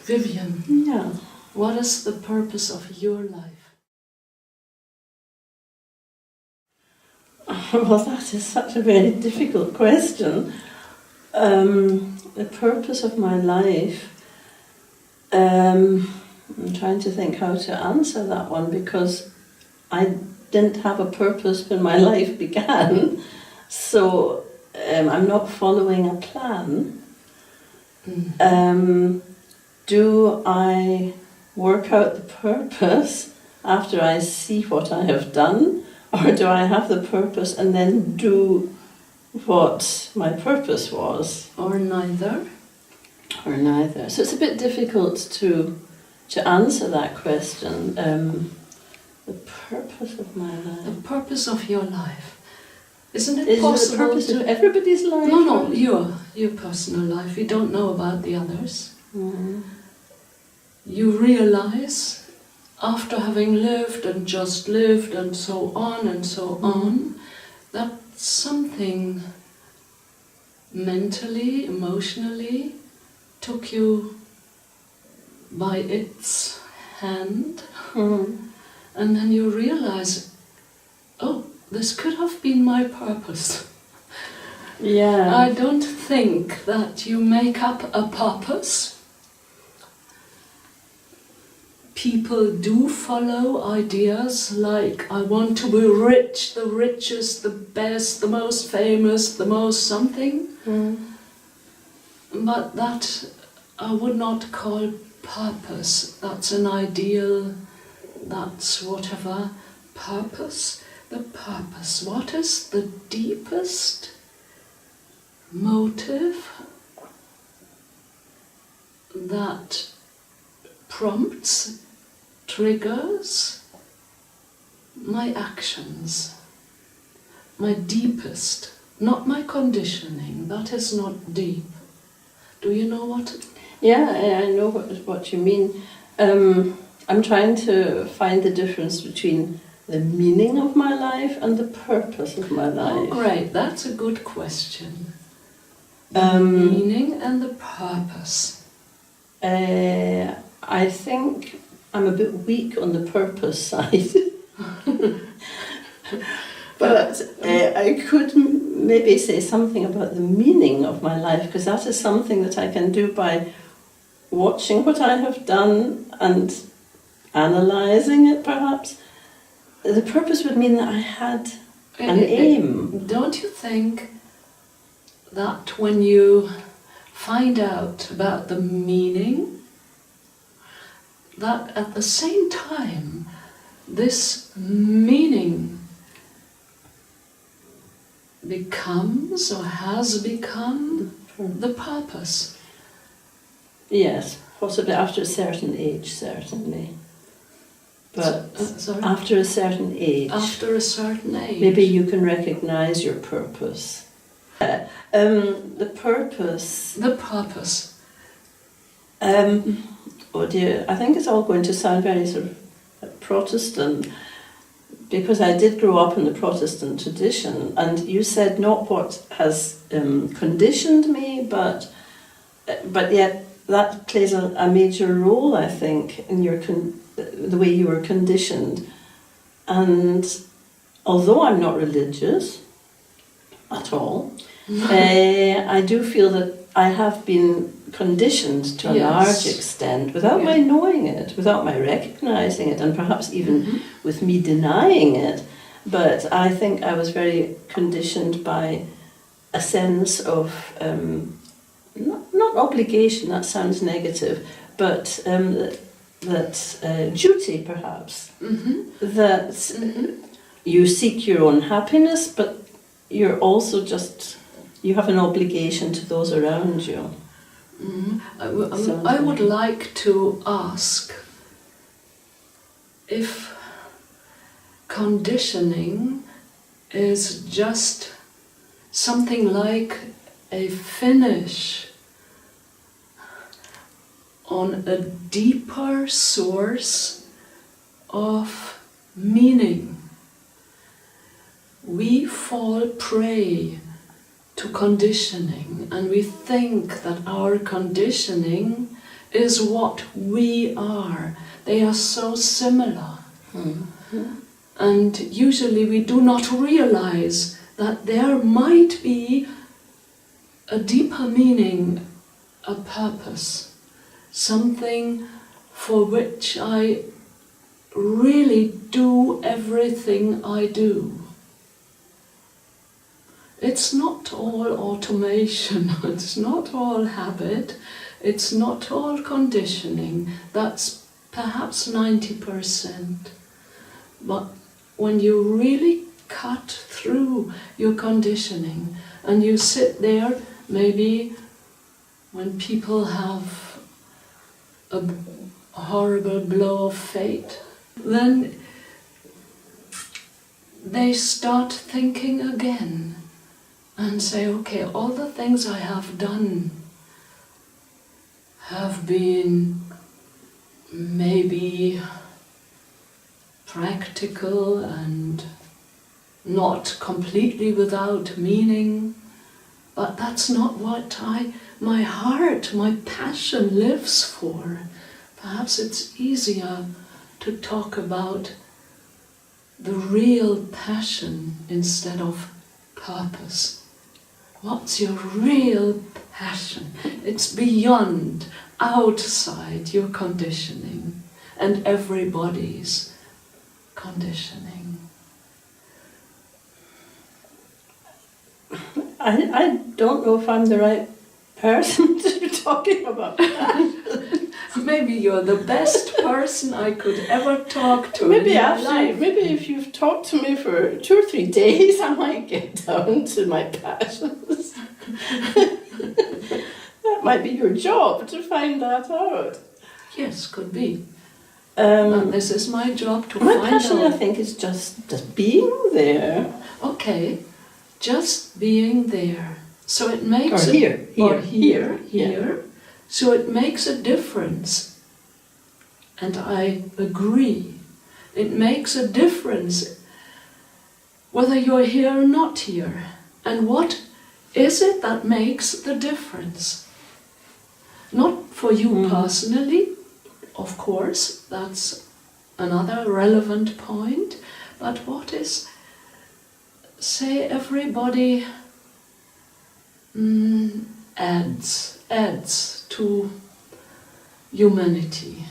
Vivian, Yeah. what is the purpose of your life? Well, that is such a very difficult question. The purpose of my life, I'm trying to think how to answer that one, because I didn't have a purpose when my life began, so I'm not following a plan. Do I work out the purpose after I see what I have done, or do I have the purpose and then do what my purpose was? Or neither? Or neither. So it's a bit difficult to answer that question. The purpose of my life. The purpose of your life. Isn't it Is possible it the purpose to... of everybody's life? No, your personal life. We don't know about the others. Mm. You realize, after having lived and just lived and so on, that something mentally, emotionally took you by its hand, and then you realize, oh, this could have been my purpose. Yeah. I don't think that you make up a purpose. People do follow ideas like, I want to be rich, the richest, the best, the most famous, the most something. But that I would not call purpose. That's an ideal, that's whatever. Purpose, the purpose. What is the deepest motive that prompts, triggers my actions? My deepest, not my conditioning. That is not deep. Do you know what? Yeah, I know what you mean. I'm trying to find the difference between the meaning of my life and the purpose of my life. Oh, great. That's a good question. The meaning and the purpose. I think I'm a bit weak on the purpose side. But I could maybe say something about the meaning of my life, because that is something that I can do by watching what I have done and analysing it, perhaps. The purpose would mean that I had an aim. Don't you think that when you find out about the meaning, that at the same time this meaning becomes or has become the purpose? Yes, possibly after a certain age, certainly. But Sorry? after a certain age, After a certain age. maybe you can recognise your purpose. The purpose. The purpose. Oh dear, I think it's all going to sound very sort of Protestant, because I did grow up in the Protestant tradition, and you said not what has conditioned me, but yet that plays a major role, I think, in your the way you were conditioned. And although I'm not religious at all, I do feel that I have been conditioned to a large extent, without my knowing it, without my recognising it, and perhaps even with me denying it. But I think I was very conditioned by a sense of, not obligation, that sounds negative, but that duty, perhaps. That you seek your own happiness, but you're also you have an obligation to those around you. I would like to ask if conditioning is just something like a finish on a deeper source of meaning. We fall prey to conditioning, and we think that our conditioning is what we are. They are so similar. And usually we do not realize that there might be a deeper meaning, a purpose, something for which I really do everything I do. It's not all automation, it's not all habit, it's not all conditioning. That's perhaps 90%. But when you really cut through your conditioning and you sit there, maybe when people have a horrible blow of fate, then they start thinking again and say, okay, all the things I have done have been maybe practical and not completely without meaning, but that's not what my heart, my passion lives for. Perhaps it's easier to talk about the real passion instead of purpose. What's your real passion? It's beyond, outside your conditioning and everybody's conditioning. I don't know if I'm the right person to be talking about that. Maybe you're the best person I could ever talk to. Maybe in my actually, life. maybe if you've talked to me for 2 or 3 days, I might get down to my passions. That might be your job to find that out. Yes, could be. And this is my job to My find passion, out. I think, is just being there. Okay, just being there. So it makes Or here. here. So it makes a difference. And I agree. It makes a difference whether you're here or not here. And what is it that makes the difference? Not for you personally, of course, that's another relevant point, but what is, say, everybody adds to humanity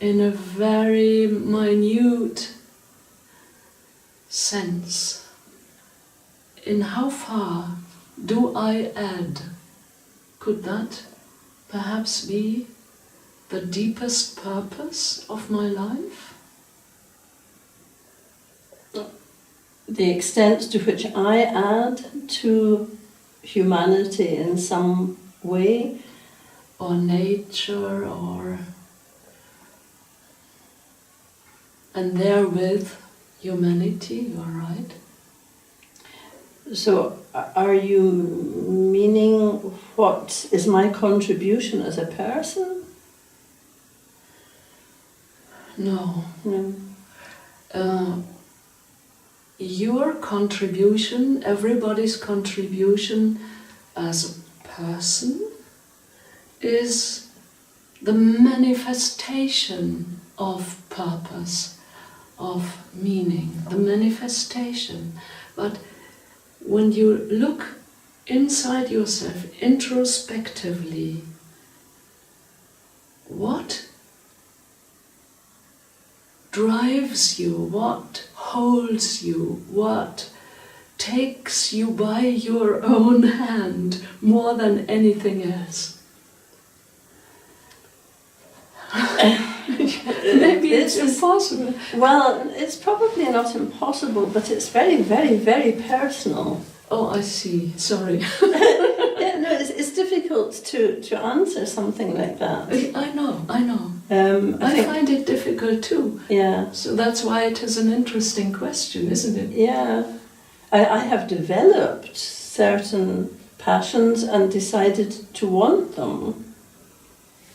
in a very minute sense. In how far do I add? Could that perhaps be the deepest purpose of my life? The extent to which I add to humanity in some way, Or nature, and therewith humanity, you are right. So are you meaning what is my contribution as a person? No. No. Your contribution, everybody's contribution as a person, is the manifestation of purpose, of meaning, the manifestation. But when you look inside yourself, introspectively, what drives you, what holds you, what takes you by your own hand more than anything else? Maybe it's impossible. Well, it's probably not impossible, but it's very, very, very personal. Oh, I see. Sorry. Yeah, no, it's difficult to answer something like that. I know. I think, find it difficult too. yeah, So that's why it is an interesting question, isn't it? yeah. I have developed certain passions and decided to want them,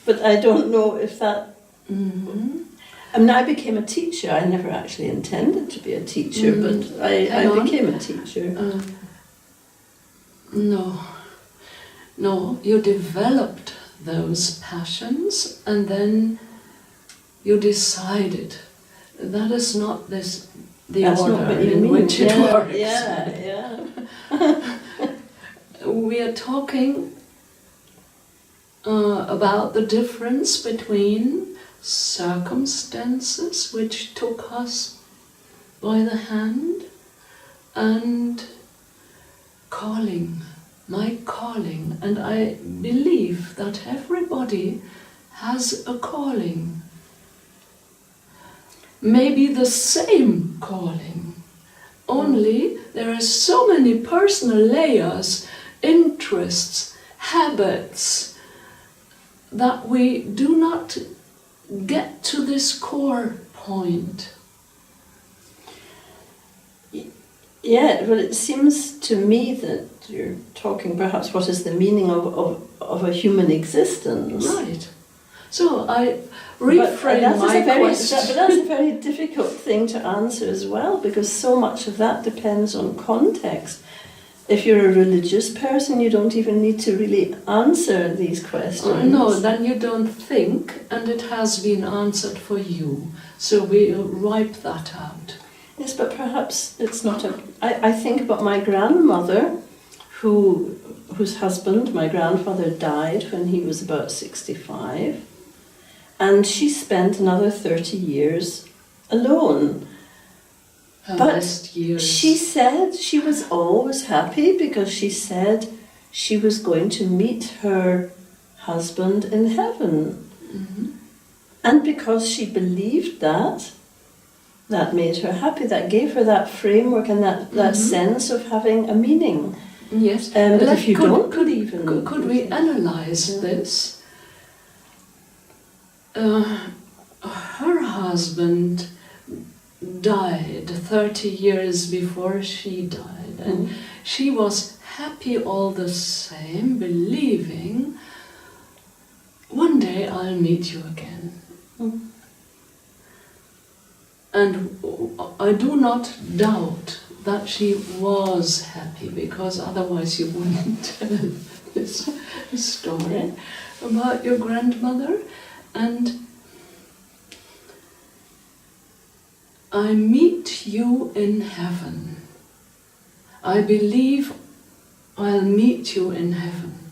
but I don't know if that. I mean, I became a teacher. I never actually intended to be a teacher, but I became a teacher. No, you developed those passions, and then you decided that is not the That's order not what you in mean. which it Yeah, works. yeah, yeah. We are talking about the difference between circumstances which took us by the hand and calling, my calling. And I believe that everybody has a calling, maybe the same calling, only there are so many personal layers, interests, habits, that we do not get to this core point. Yeah, well, it seems to me that you're talking perhaps what is the meaning of a human existence. Right. So I reframe my question. But that's a very difficult thing to answer as well, because so much of that depends on context. If you're a religious person, you don't even need to really answer these questions. No, then you don't think, and it has been answered for you. So we wipe that out. Yes, but perhaps it's not a... I think about my grandmother, whose husband, my grandfather, died when he was about 65, and she spent another 30 years alone. Her But best years. she said she was always happy because she said she was going to meet her husband in heaven. Mm-hmm. And because she believed that made her happy, that gave her that framework and that sense of having a meaning. Yes. But if you don't believe in... Could we analyze this? Her husband died 30 years before she died, and she was happy all the same, believing one day I'll meet you again. And I do not doubt that she was happy, because otherwise you wouldn't tell this story about your grandmother. And I meet you in heaven. I believe I'll meet you in heaven.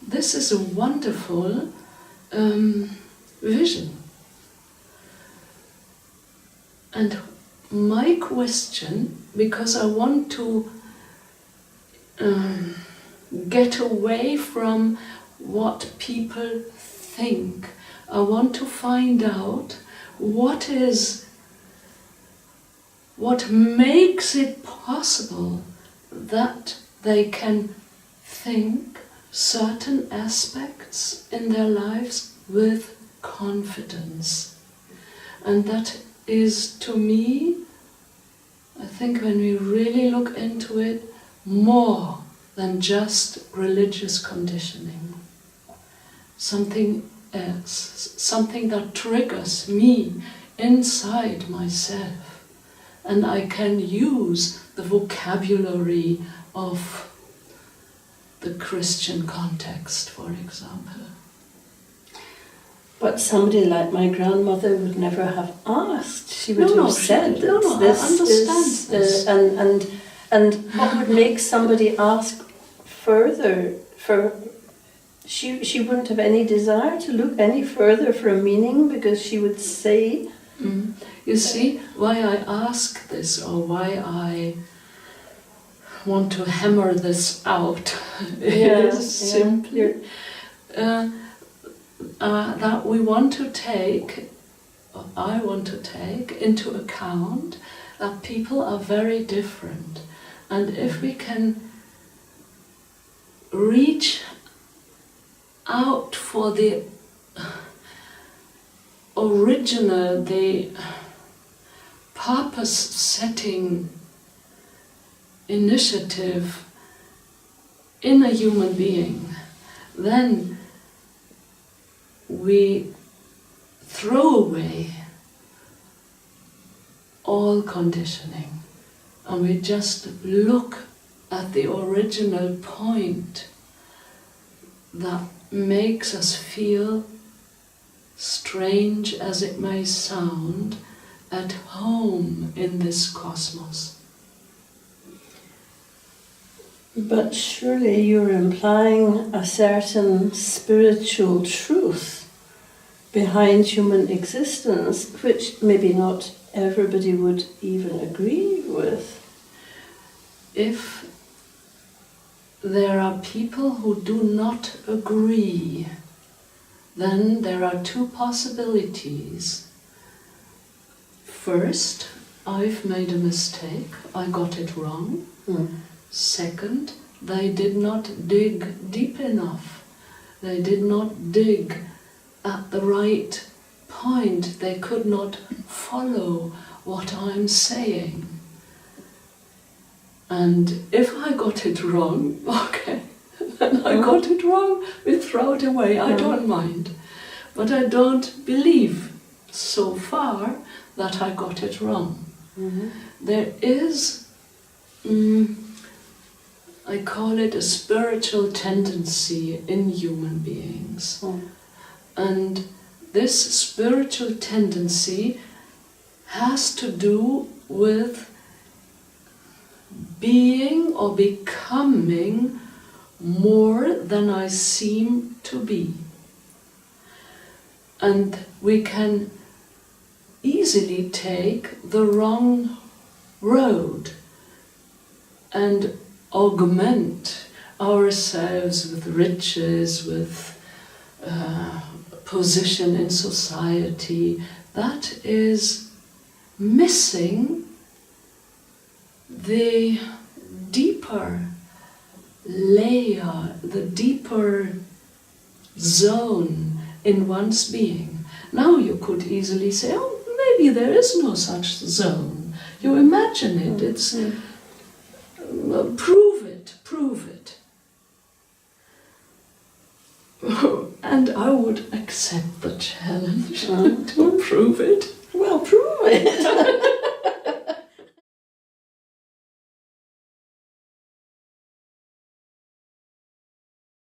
This is a wonderful vision. And my question, because I want to get away from what people think, I want to find out what makes it possible that they can think certain aspects in their lives with confidence. And that is, to me, I think when we really look into it, more than just religious conditioning. Something else, something that triggers me inside myself. And I can use the vocabulary of the Christian context, for example. But somebody like my grandmother would never have asked. She would have said I understand this. And what would make somebody ask further for... She wouldn't have any desire to look any further for a meaning, because she would say... You see, why I ask this, or why I want to hammer this out, is simply that we want to take, or I want to take into account that people are very different. And if we can reach out for the original, the purpose-setting initiative in a human being, then we throw away all conditioning and we just look at the original point that makes us feel, strange as it may sound, at home in this cosmos. But surely you're implying a certain spiritual truth behind human existence, which maybe not everybody would even agree with. If there are people who do not agree, then there are two possibilities. First, I've made a mistake, I got it wrong. Second, they did not dig deep enough. They did not dig at the right point. They could not follow what I'm saying. And if I got it wrong, okay, then I got it wrong, we throw it away, I don't mind. But I don't believe so far that I got it wrong. There is, I call it a spiritual tendency in human beings. And this spiritual tendency has to do with being or becoming more than I seem to be. And we can easily take the wrong road and augment ourselves with riches, with position in society. That is missing the deeper layer, the deeper zone in one's being. Now you could easily say, oh, maybe there is no such zone. You imagine it, it's prove it. And I would accept the challenge to prove it. Well, prove it.